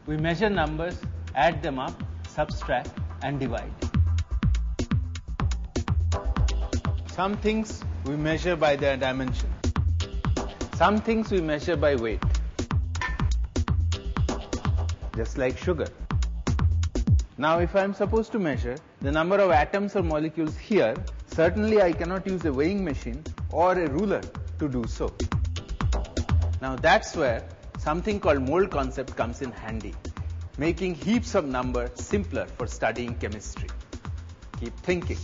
We measure numbers, add them up, subtract and divide. Some things we measure by their dimension. Some things we measure by weight, just like sugar. Now if I am supposed to measure the number of atoms or molecules here, certainly I cannot use a weighing machine or a ruler to do so. Now that's where something called mole concept comes in handy, making heaps of numbers simpler for studying chemistry. Keep thinking.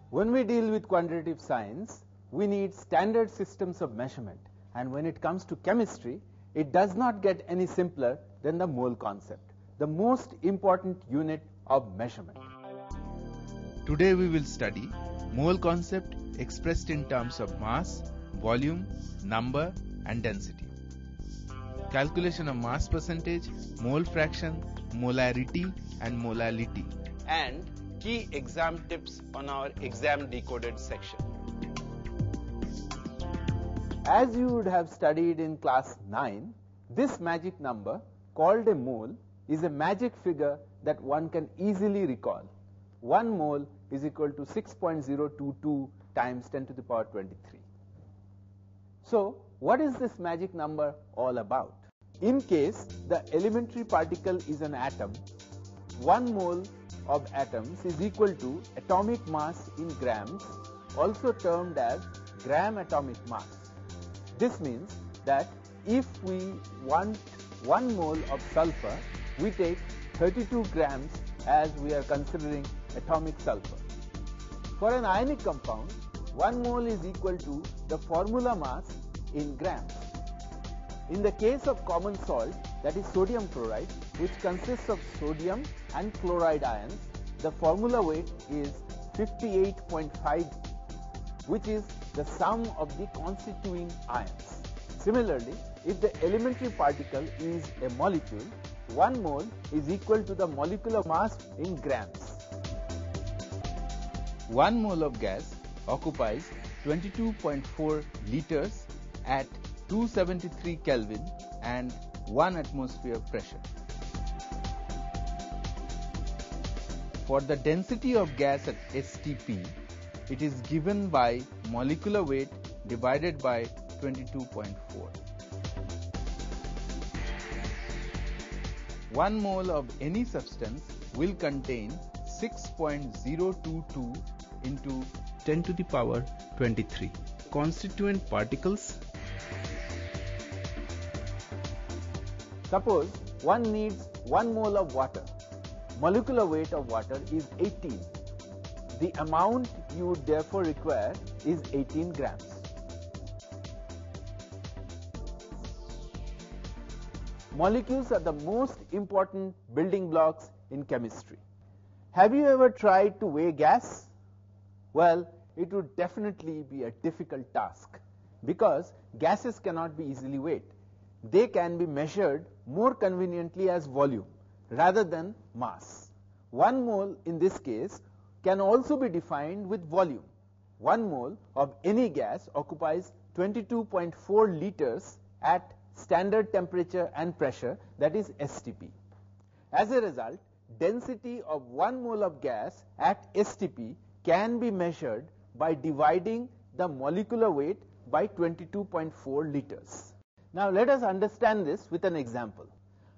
When we deal with quantitative science, we need standard systems of measurement, and when it comes to chemistry, it does not get any simpler than the mole concept, the most important unit of measurement. Today we will study mole concept expressed in terms of mass, volume, number and density. Calculation of mass percentage, mole fraction, molarity and molality, and key exam tips on our exam decoded section. As you would have studied in class 9, this magic number called a mole is a magic figure that one can easily recall. 1 mole is equal to 6.022 times 10 to the power 23. So what is this magic number all about? In case the elementary particle is an atom, 1 mole of atoms is equal to atomic mass in grams, also termed as gram atomic mass. This means that if we want 1 mole of sulfur, we take 32 grams as we are considering atomic sulfur. For an ionic compound, 1 mole is equal to the formula mass in grams. In the case of common salt, that is sodium chloride, which consists of sodium and chloride ions, the formula weight is 58.5, which is the sum of the constituting ions. Similarly, if the elementary particle is a molecule, 1 mole is equal to the molecular mass in grams. 1 mole of gas occupies 22.4 liters at 273 Kelvin and 1 atmosphere pressure. For the density of gas at STP, it is given by molecular weight divided by 22.4. 1 mole of any substance will contain 6.022 into 10 to the power 23 constituent particles. Suppose one needs 1 mole of water. Molecular weight of water is 18. The amount you would therefore require is 18 grams. Molecules are the most important building blocks in chemistry. Have you ever tried to weigh gas? Well, it would definitely be a difficult task because gases cannot be easily weighed. They can be measured more conveniently as volume rather than mass. 1 mole in this case can also be defined with volume. 1 mole of any gas occupies 22.4 liters at standard temperature and pressure, that is STP. As a result, density of 1 mole of gas at STP can be measured by dividing the molecular weight by 22.4 liters. Now let us understand this with an example.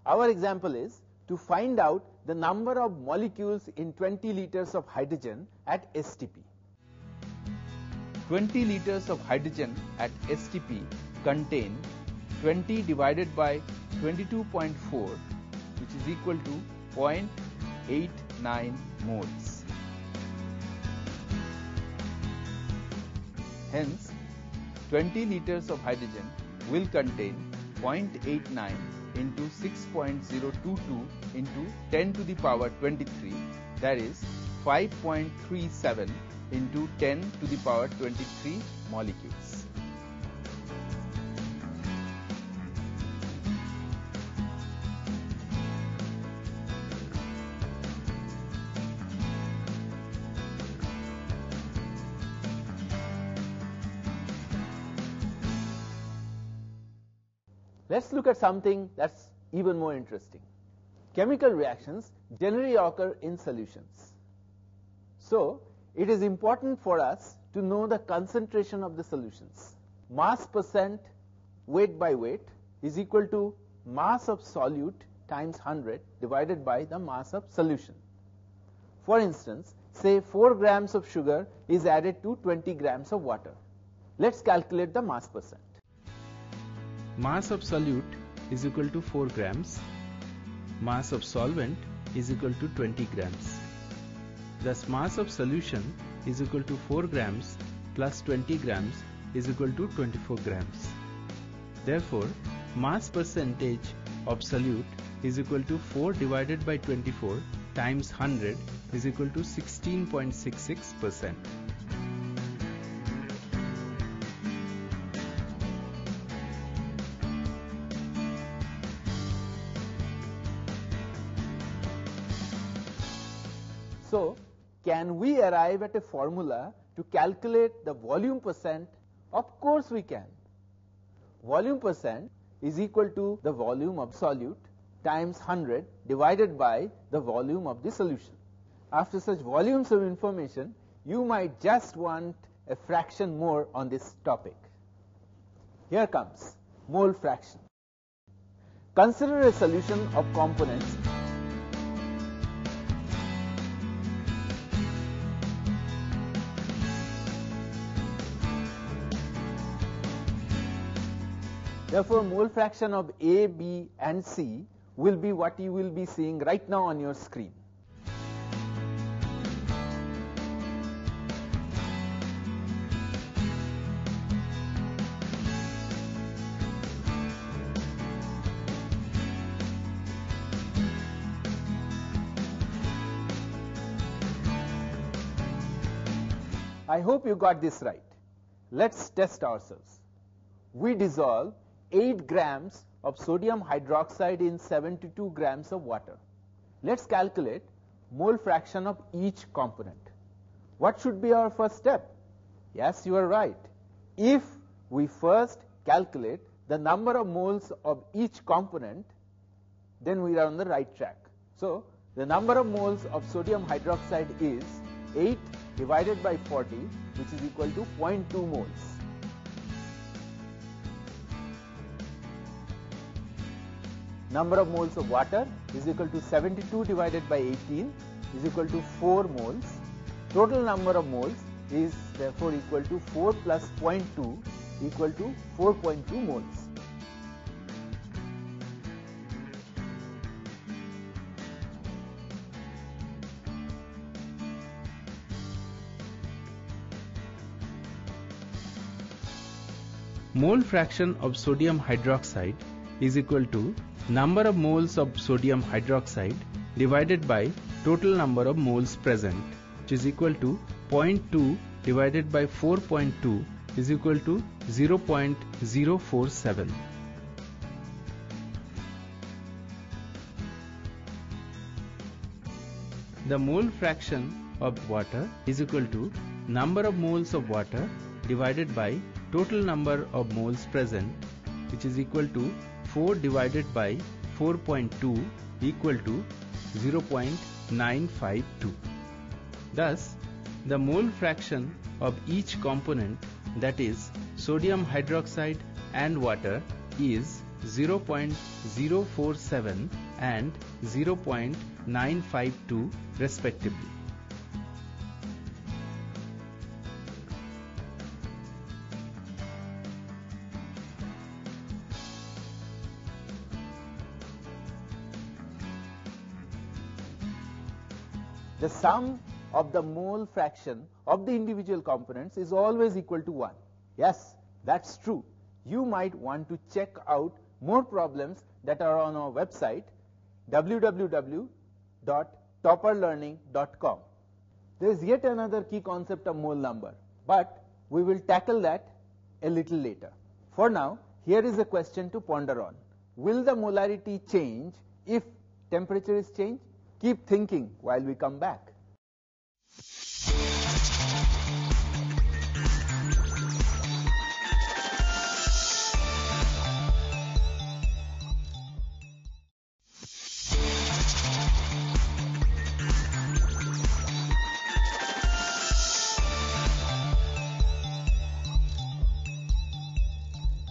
Our example is to find out the number of molecules in 20 liters of hydrogen at STP. 20 liters of hydrogen at STP contain 20 divided by 22.4, which is equal to 0.89 moles. Hence, 20 liters of hydrogen will contain 0.89 into 6.022 into 10 to the power 23, that is 5.37 into 10 to the power 23 molecules. Let's look at something that's even more interesting. Chemical reactions generally occur in solutions. So, it is important for us to know the concentration of the solutions. Mass percent weight by weight is equal to mass of solute times 100 divided by the mass of solution. For instance, say 4 grams of sugar is added to 20 grams of water. Let's calculate the mass percent. Mass of solute is equal to 4 grams. Mass of solvent is equal to 20 grams. Thus, mass of solution is equal to 4 grams plus 20 grams is equal to 24 grams. Therefore, mass percentage of solute is equal to 4 divided by 24 times 100 is equal to 16.66%. So, can we arrive at a formula to calculate the volume percent? Of course we can. Volume percent is equal to the volume of solute times 100 divided by the volume of the solution. After such volumes of information, you might just want a fraction more on this topic. Here comes mole fraction. Consider a solution of components Therefore, mole fraction of A, B and C will be what you will be seeing right now on your screen. I hope you got this right. Let's test ourselves. We dissolve 8 grams of sodium hydroxide in 72 grams of water. Let's calculate mole fraction of each component. What should be our first step? Yes, you are right. If we first calculate the number of moles of each component, then we are on the right track. So, the number of moles of sodium hydroxide is 8 divided by 40, which is equal to 0.2 moles. Number of moles of water is equal to 72 divided by 18 is equal to 4 moles. Total number of moles is therefore equal to 4 plus 0.2 equal to 4.2 moles. Mole fraction of sodium hydroxide is equal to number of moles of sodium hydroxide divided by total number of moles present, which is equal to 0.2 divided by 4.2 is equal to 0.047. The mole fraction of water is equal to number of moles of water divided by total number of moles present, which is equal to 4 divided by 4.2 equal to 0.952. Thus, the mole fraction of each component, that is sodium hydroxide and water, is 0.047 and 0.952 respectively. The sum of the mole fraction of the individual components is always equal to 1. Yes, that's true. You might want to check out more problems that are on our website www.topperlearning.com. There is yet another key concept of mole number, but we will tackle that a little later. For now, here is a question to ponder on. Will the molarity change if temperature is changed? Keep thinking while we come back.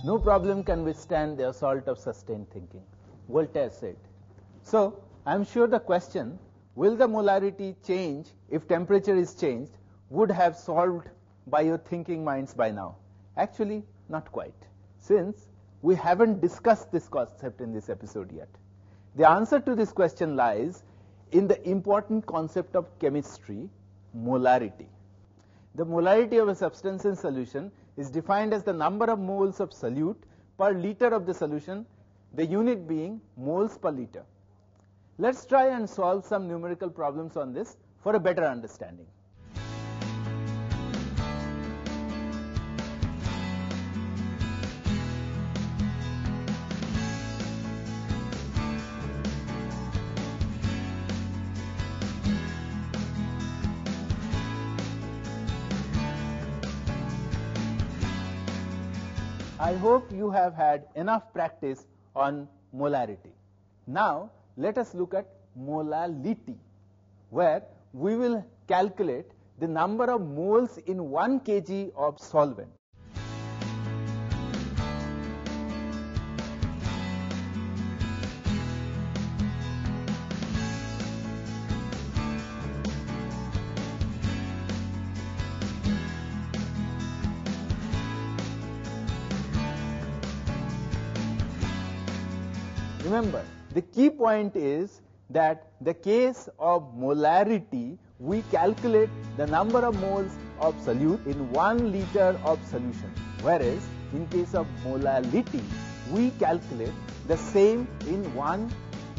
No problem can withstand the assault of sustained thinking, Voltaire said. So, I am sure the question, will the molarity change if temperature is changed, would have solved by your thinking minds by now. Actually, not quite, since we haven't discussed this concept in this episode yet. The answer to this question lies in the important concept of chemistry, molarity. The molarity of a substance in solution is defined as the number of moles of solute per liter of the solution, the unit being moles per liter. Let's try and solve some numerical problems on this for a better understanding. I hope you have had enough practice on molarity. Now, let us look at molality, where we will calculate the number of moles in 1 kg of solvent. Remember, the key point is that the case of molarity, we calculate the number of moles of solute in 1 liter of solution, whereas in case of molality, we calculate the same in 1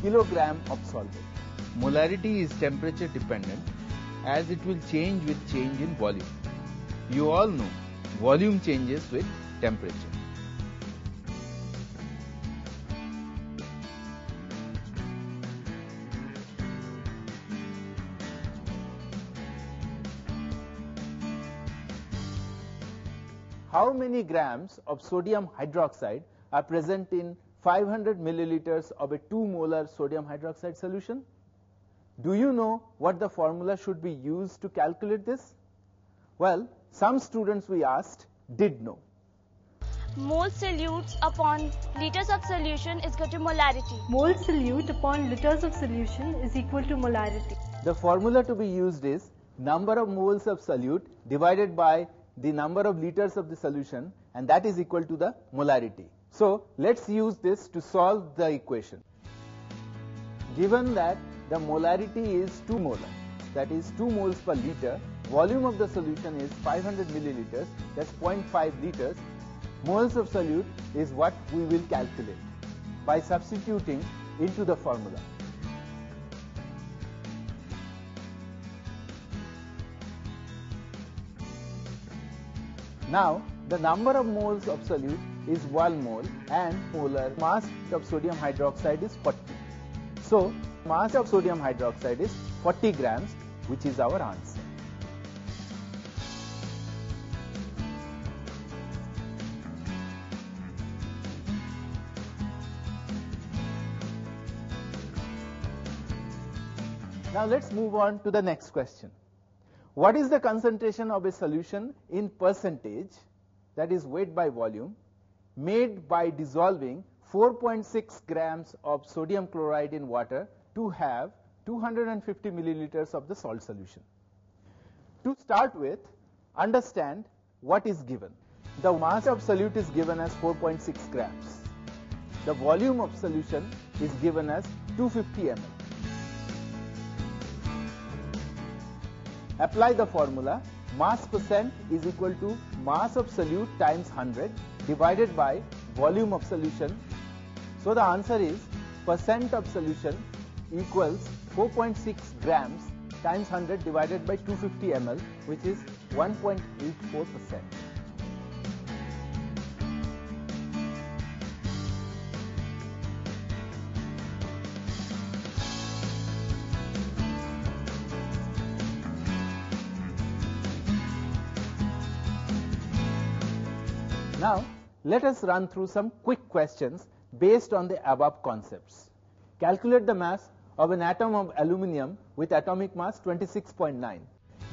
kilogram of solvent. Molarity is temperature dependent as it will change with change in volume. You all know volume changes with temperature. How many grams of sodium hydroxide are present in 500 milliliters of a 2 molar sodium hydroxide solution? Do you know what the formula should be used to calculate this? Well, some students we asked did know. Mole solutes upon liters of solution is equal to molarity. Mole solute upon liters of solution is equal to molarity. The formula to be used is number of moles of solute divided by the number of liters of the solution, and that is equal to the molarity. So let's use this to solve the equation. Given that the molarity is 2 molar, that is 2 moles per liter, volume of the solution is 500 milliliters, that's 0.5 liters, moles of solute is what we will calculate by substituting into the formula. Now, the number of moles of solute is 1 mole and molar mass of sodium hydroxide is 40. So, mass of sodium hydroxide is 40 grams, which is our answer. Now, let's move on to the next question. What is the concentration of a solution in percentage, that is weight by volume, made by dissolving 4.6 grams of sodium chloride in water to have 250 milliliters of the salt solution? To start with, understand what is given. The mass of solute is given as 4.6 grams. The volume of solution is given as 250 ml. Apply the formula. Mass percent is equal to mass of solute times 100 divided by volume of solution. So the answer is percent of solution equals 4.6 grams times 100 divided by 250 ml, which is 1.84%. Now, let us run through some quick questions based on the above concepts. Calculate the mass of an atom of aluminium with atomic mass 26.9.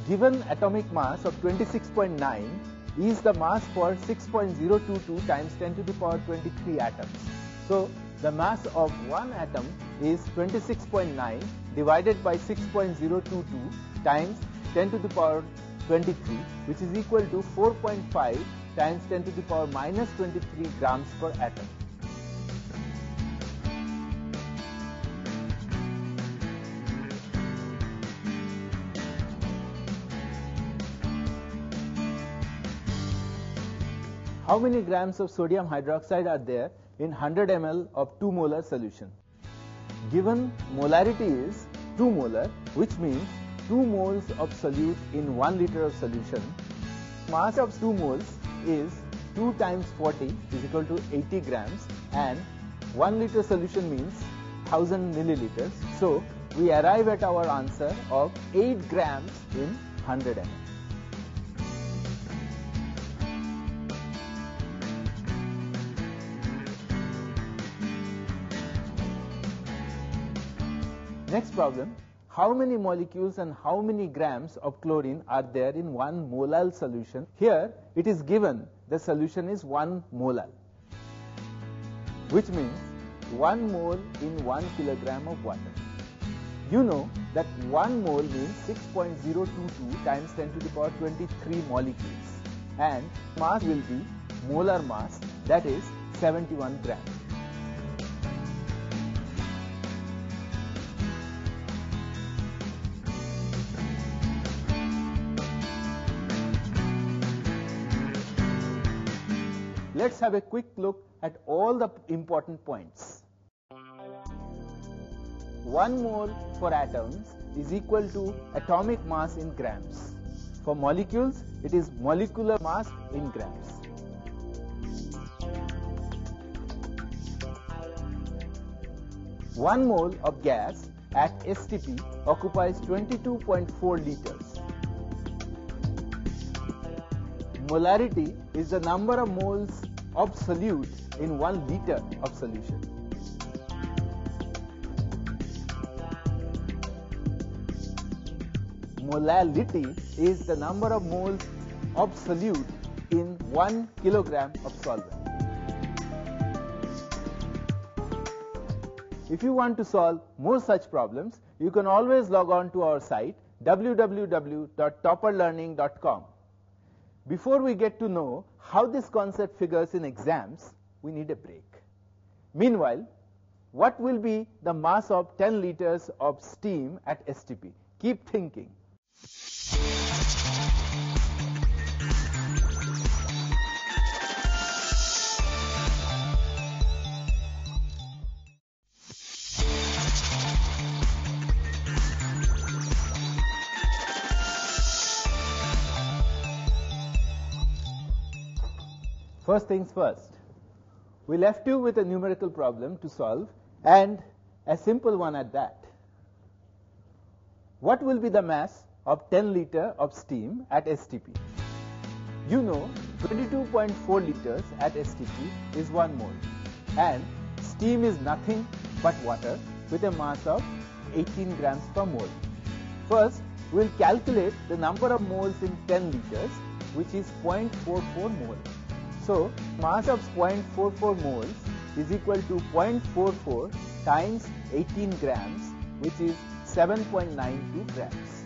Given atomic mass of 26.9, is the mass for 6.022 times 10 to the power 23 atoms. So the mass of one atom is 26.9 divided by 6.022 times 10 to the power 23, which is equal to 4.5 times 10 to the power minus 23 grams per atom. How many grams of sodium hydroxide are there in 100 ml of 2 molar solution? Given molarity is 2 molar, which means 2 moles of solute in 1 liter of solution. Mass of 2 moles is 2 times 40 is equal to 80 grams, and 1 liter solution means 1000 milliliters. So we arrive at our answer of 8 grams in 100 ml. Next problem, how many molecules and how many grams of chlorine are there in 1 molar solution? Here it is given the solution is 1 molar, which means 1 mole in 1 kilogram of water. You know that 1 mole means 6.022 times 10 to the power 23 molecules, and mass will be molar mass, that is 71 grams. Let's have a quick look at all the important points. 1 mole for atoms is equal to atomic mass in grams. For molecules, it is molecular mass in grams. One mole of gas at STP occupies 22.4 liters. Molarity is the number of moles of solute in 1 liter of solution. Molality is the number of moles of solute in 1 kilogram of solvent. If you want to solve more such problems, you can always log on to our site www.topperlearning.com. Before we get to know how this concept figures in exams, we need a break. Meanwhile, what will be the mass of 10 liters of steam at STP? Keep thinking. First things first, we left you with a numerical problem to solve, and a simple one at that. What will be the mass of 10 liter of steam at STP? You know 22.4 liters at STP is 1 mole, and steam is nothing but water with a mass of 18 grams per mole. First, we will calculate the number of moles in 10 liters, which is 0.44 mole. So, mass of 0.44 moles is equal to 0.44 times 18 grams, which is 7.92 grams.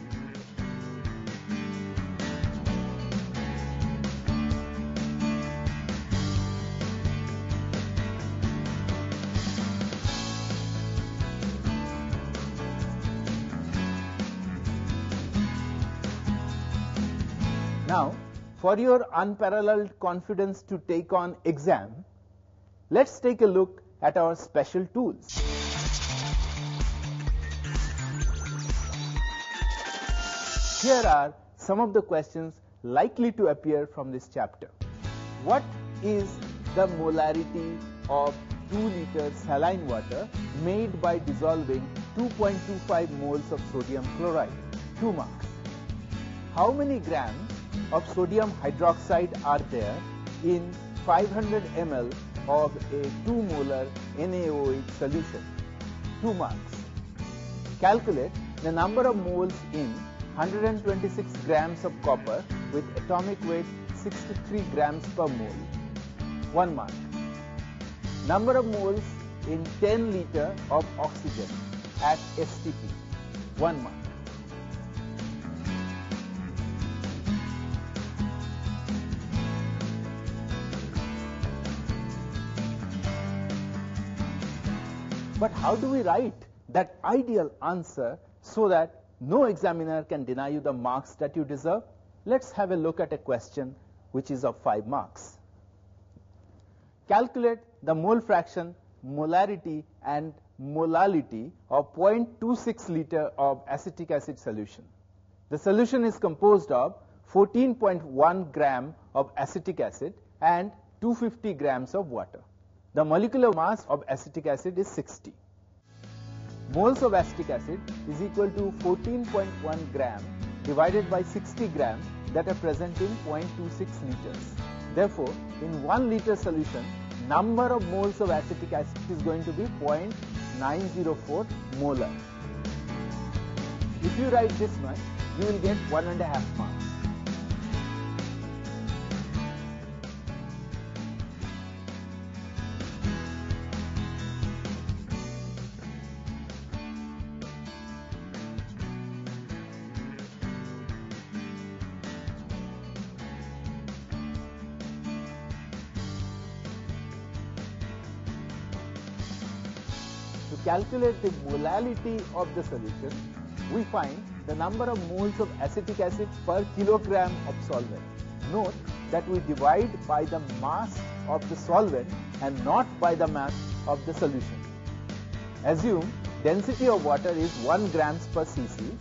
Now, for your unparalleled confidence to take on exam, let's take a look at our special tools. Here are some of the questions likely to appear from this chapter. What is the molarity of 2 liters saline water made by dissolving 2.25 moles of sodium chloride? 2 marks. How many grams of sodium hydroxide are there in 500 ml of a 2 molar NaOH solution? 2 marks. Calculate the number of moles in 126 grams of copper with atomic weight 0.63 grams per mole, 1 mark. Number of moles in 10 liter of oxygen at STP, 1 mark. But how do we write that ideal answer so that no examiner can deny you the marks that you deserve? Let's have a look at a question which is of 5 marks. Calculate the mole fraction, molarity and molality of 0.26 liter of acetic acid solution. The solution is composed of 14.1 gram of acetic acid and 250 grams of water. The molecular mass of acetic acid is 60. Moles of acetic acid is equal to 14.1 gram divided by 60 grams that are present in 0.26 liters. Therefore, in 1 liter solution, number of moles of acetic acid is going to be 0.904 molar. If you write this much, you will get 1.5 marks. To calculate the molality of the solution, we find the number of moles of acetic acid per kilogram of solvent. Note that we divide by the mass of the solvent and not by the mass of the solution. Assume density of water is 1 grams per cc,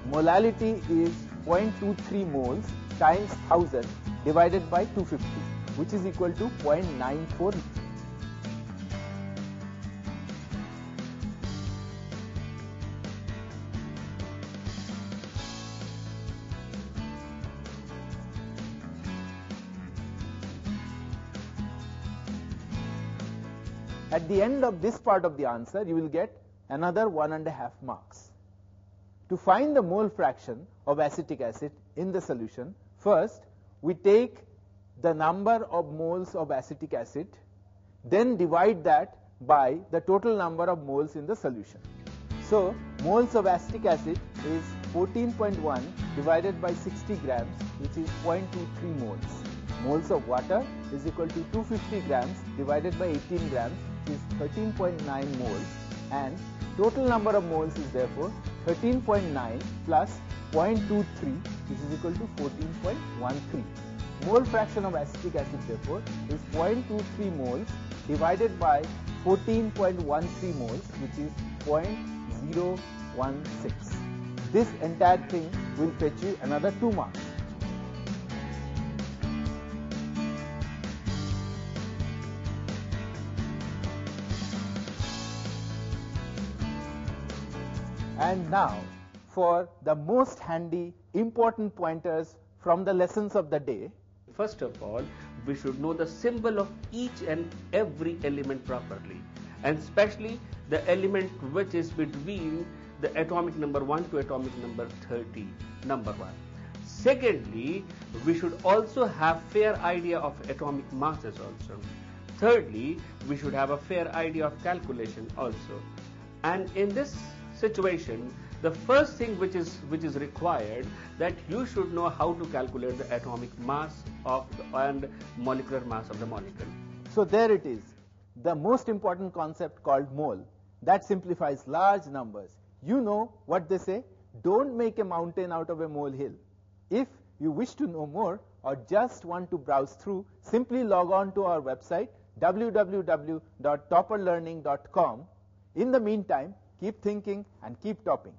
molality is 0.23 moles times 1000 divided by 250, which is equal to 0.94. At the end of this part of the answer, you will get another 1.5 marks. To find the mole fraction of acetic acid in the solution, first we take the number of moles of acetic acid, then divide that by the total number of moles in the solution. So, moles of acetic acid is 14.1 divided by 60 grams, which is 0.23 moles. Moles of water is equal to 250 grams divided by 18 grams, is 13.9 moles, and total number of moles is therefore 13.9 plus 0.23, which is equal to 14.13. Mole fraction of acetic acid therefore is 0.23 moles divided by 14.13 moles, which is 0.016. This entire thing will fetch you another 2 marks. And now, for the most handy, important pointers from the lessons of the day. First of all, we should know the symbol of each and every element properly, and especially the element which is between the atomic number 1 to atomic number 30, number 1. Secondly, we should also have fair idea of atomic masses also. Thirdly, we should have a fair idea of calculation also. And in this situation, the first thing which is required, that you should know how to calculate the atomic mass of and molecular mass of the molecule. So there it is, the most important concept called mole. That simplifies large numbers. You know what they say, don't make a mountain out of a molehill. If you wish to know more or just want to browse through, simply log on to our website www.topperlearning.com. In the meantime, keep thinking and keep topping.